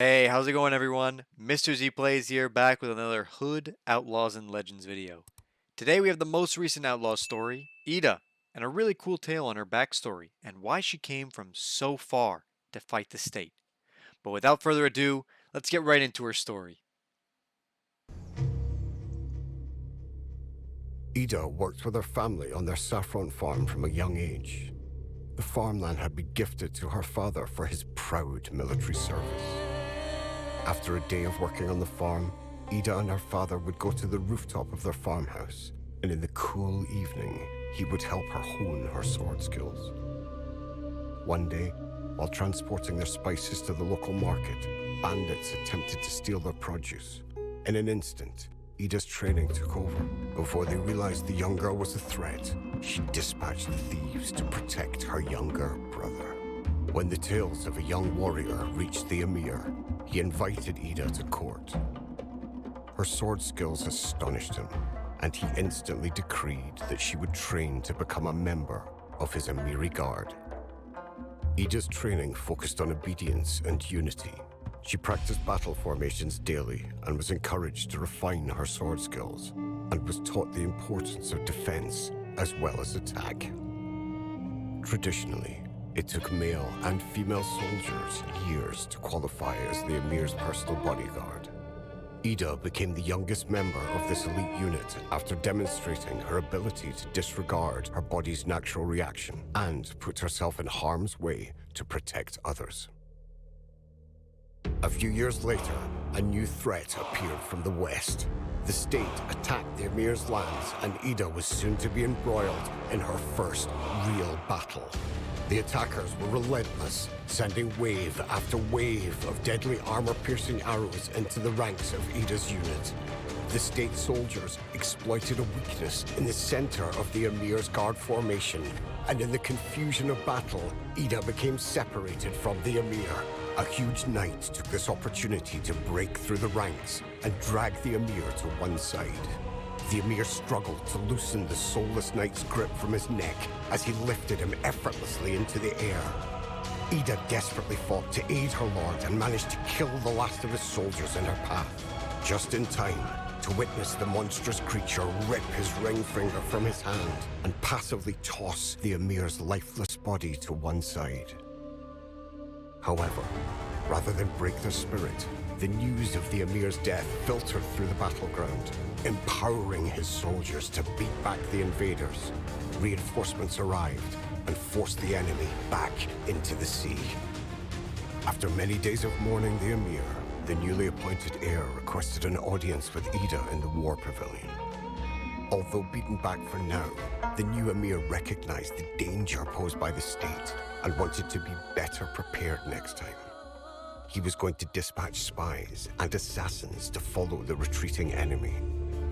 Hey, how's it going everyone? MrZplays here, back with another Hood, Outlaws, and Legends video. Today we have the most recent Outlaws story, Eidaa, and a really cool tale on her backstory and why she came from so far to fight the state. But without further ado, let's get right into her story. Eidaa worked with her family on their saffron farm from a young age. The farmland had been gifted to her father for his proud military service. After a day of working on the farm, Eidaa and her father would go to the rooftop of their farmhouse, and in the cool evening, he would help her hone her sword skills. One day, while transporting their spices to the local market, bandits attempted to steal their produce. In an instant, Eida's training took over. Before they realized the young girl was a threat, she dispatched the thieves to protect her younger brother. When the tales of a young warrior reached the Emir, he invited Eidaa to court. Her sword skills astonished him, and he instantly decreed that she would train to become a member of his Emiri Guard. Eida's training focused on obedience and unity. She practiced battle formations daily and was encouraged to refine her sword skills, and was taught the importance of defense as well as attack. Traditionally, it took male and female soldiers years to qualify as the Emir's personal bodyguard. Eidaa became the youngest member of this elite unit after demonstrating her ability to disregard her body's natural reaction and put herself in harm's way to protect others. A few years later, a new threat appeared from the west. The state attacked the Emir's lands, and Eidaa was soon to be embroiled in her first real battle. The attackers were relentless, sending wave after wave of deadly armor-piercing arrows into the ranks of Eida's unit. The state soldiers exploited a weakness in the center of the Emir's guard formation, and in the confusion of battle, Eidaa became separated from the Emir. A huge knight took this opportunity to break through the ranks and drag the Emir to one side. The Emir struggled to loosen the soulless knight's grip from his neck as he lifted him effortlessly into the air. Eidaa desperately fought to aid her lord and managed to kill the last of his soldiers in her path, just in time to witness the monstrous creature rip his ring finger from his hand and passively toss the Emir's lifeless body to one side. However, rather than break their spirit, the news of the Emir's death filtered through the battleground, empowering his soldiers to beat back the invaders. Reinforcements arrived and forced the enemy back into the sea. After many days of mourning the Emir, the newly appointed heir requested an audience with Eidaa in the war pavilion. Although beaten back for now, the new Emir recognized the danger posed by the state and wanted to be better prepared next time. He was going to dispatch spies and assassins to follow the retreating enemy.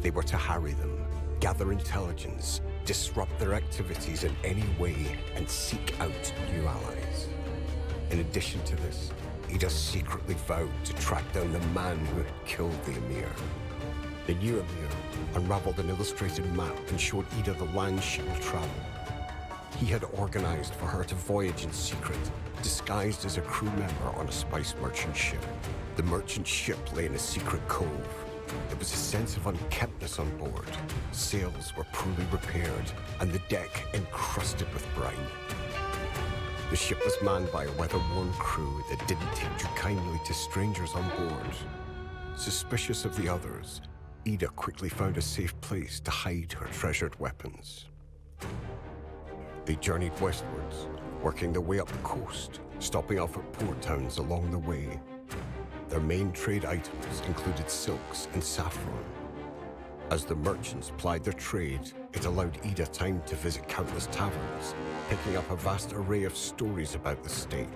They were to harry them, gather intelligence, disrupt their activities in any way, and seek out new allies. In addition to this, Eidaa secretly vowed to track down the man who had killed the Emir. The new Emir unraveled an illustrated map and showed Eidaa the land she will travel. He had organized for her to voyage in secret, disguised as a crew member on a spice merchant ship. The merchant ship lay in a secret cove. There was a sense of unkemptness on board. Sails were poorly repaired, and the deck encrusted with brine. The ship was manned by a weather-worn crew that didn't take too kindly to strangers on board. Suspicious of the others, Eidaa quickly found a safe place to hide her treasured weapons. They journeyed westwards, working their way up the coast, stopping off at port towns along the way. Their main trade items included silks and saffron. As the merchants plied their trade, it allowed Eidaa time to visit countless taverns, picking up a vast array of stories about the state.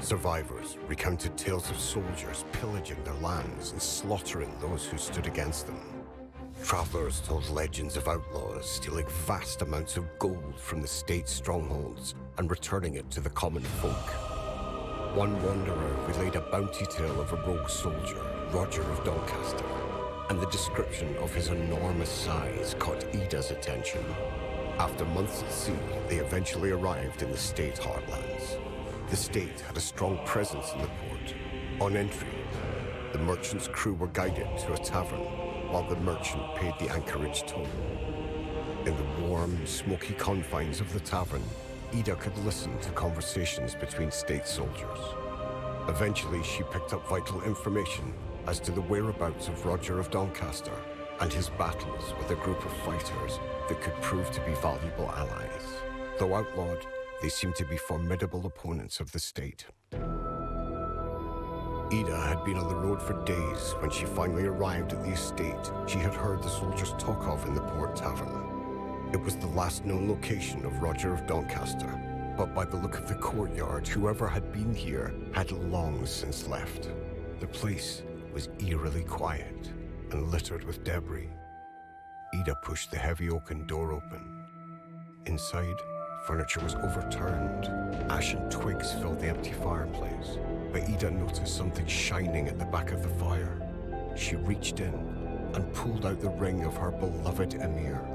Survivors recounted tales of soldiers pillaging their lands and slaughtering those who stood against them. Travelers told legends of outlaws stealing vast amounts of gold from the state's strongholds and returning it to the common folk. One wanderer relayed a bounty tale of a rogue soldier, Roger of Doncaster, and the description of his enormous size caught Eida's attention. After months at sea, they eventually arrived in the state heartlands. The state had a strong presence in the port, On entry, the merchant's crew were guided to a tavern while the merchant paid the anchorage toll. In the warm, smoky confines of the tavern, Eidaa could listen to conversations between state soldiers. Eventually, she picked up vital information as to the whereabouts of Roger of Doncaster and his battles with a group of fighters that could prove to be valuable allies. Though outlawed, they seemed to be formidable opponents of the state. Eidaa had been on the road for days when she finally arrived at the estate she had heard the soldiers talk of in the port tavern. It was the last known location of Roger of Doncaster, but by the look of the courtyard, whoever had been here had long since left. The place was eerily quiet and littered with debris. Eidaa pushed the heavy oaken door open. Inside, furniture was overturned. Ash and twigs filled the empty fireplace, but Eidaa noticed something shining at the back of the fire. She reached in and pulled out the ring of her beloved Emir.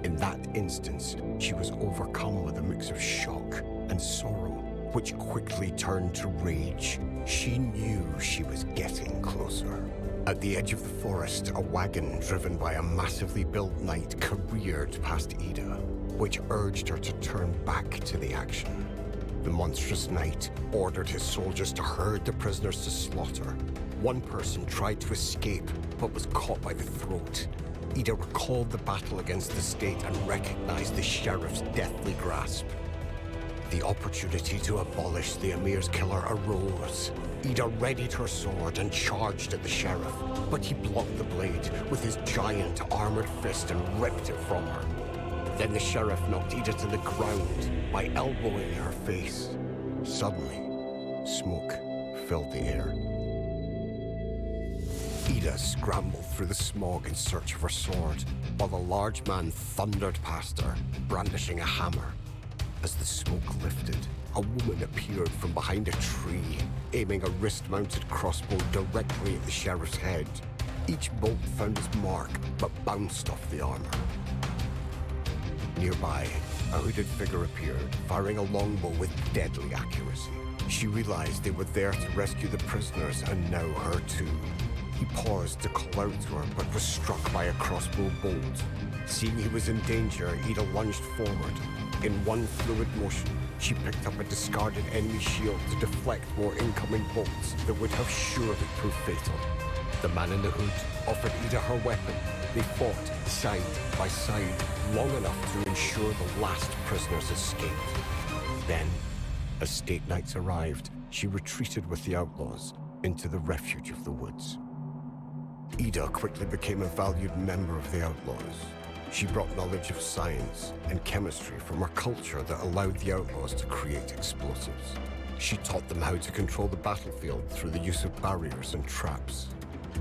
In that instance, she was overcome with a mix of shock and sorrow, which quickly turned to rage. She knew she was getting closer. At the edge of the forest, a wagon driven by a massively built knight careered past Eidaa, which urged her to turn back to the action. The monstrous knight ordered his soldiers to herd the prisoners to slaughter. One person tried to escape, but was caught by the throat. Eidaa recalled the battle against the state and recognized the sheriff's deathly grasp. The opportunity to abolish the Emir's killer arose. Eidaa readied her sword and charged at the sheriff, but he blocked the blade with his giant armored fist and ripped it from her. Then the sheriff knocked Eidaa to the ground by elbowing her face. Suddenly, smoke filled the air. Eidaa scrambled through the smog in search of her sword, while a large man thundered past her, brandishing a hammer. As the smoke lifted, a woman appeared from behind a tree, aiming a wrist-mounted crossbow directly at the sheriff's head. Each bolt found its mark, but bounced off the armor. Nearby, a hooded figure appeared, firing a longbow with deadly accuracy. She realized they were there to rescue the prisoners, and now her too. He paused to call out to her, but was struck by a crossbow bolt. Seeing he was in danger, Eidaa lunged forward. In one fluid motion, she picked up a discarded enemy shield to deflect more incoming bolts that would have surely proved fatal. The man in the hood offered Eidaa her weapon. They fought side by side long enough to ensure the last prisoners escaped. Then, as state knights arrived, she retreated with the outlaws into the refuge of the woods. Eidaa quickly became a valued member of the Outlaws. She brought knowledge of science and chemistry from her culture that allowed the Outlaws to create explosives. She taught them how to control the battlefield through the use of barriers and traps.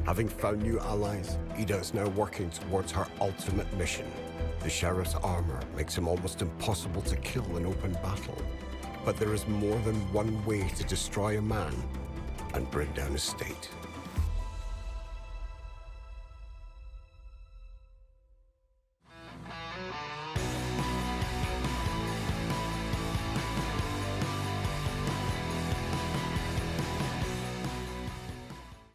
Having found new allies, Eidaa is now working towards her ultimate mission. The sheriff's armor makes him almost impossible to kill in open battle. But there is more than one way to destroy a man and bring down a state.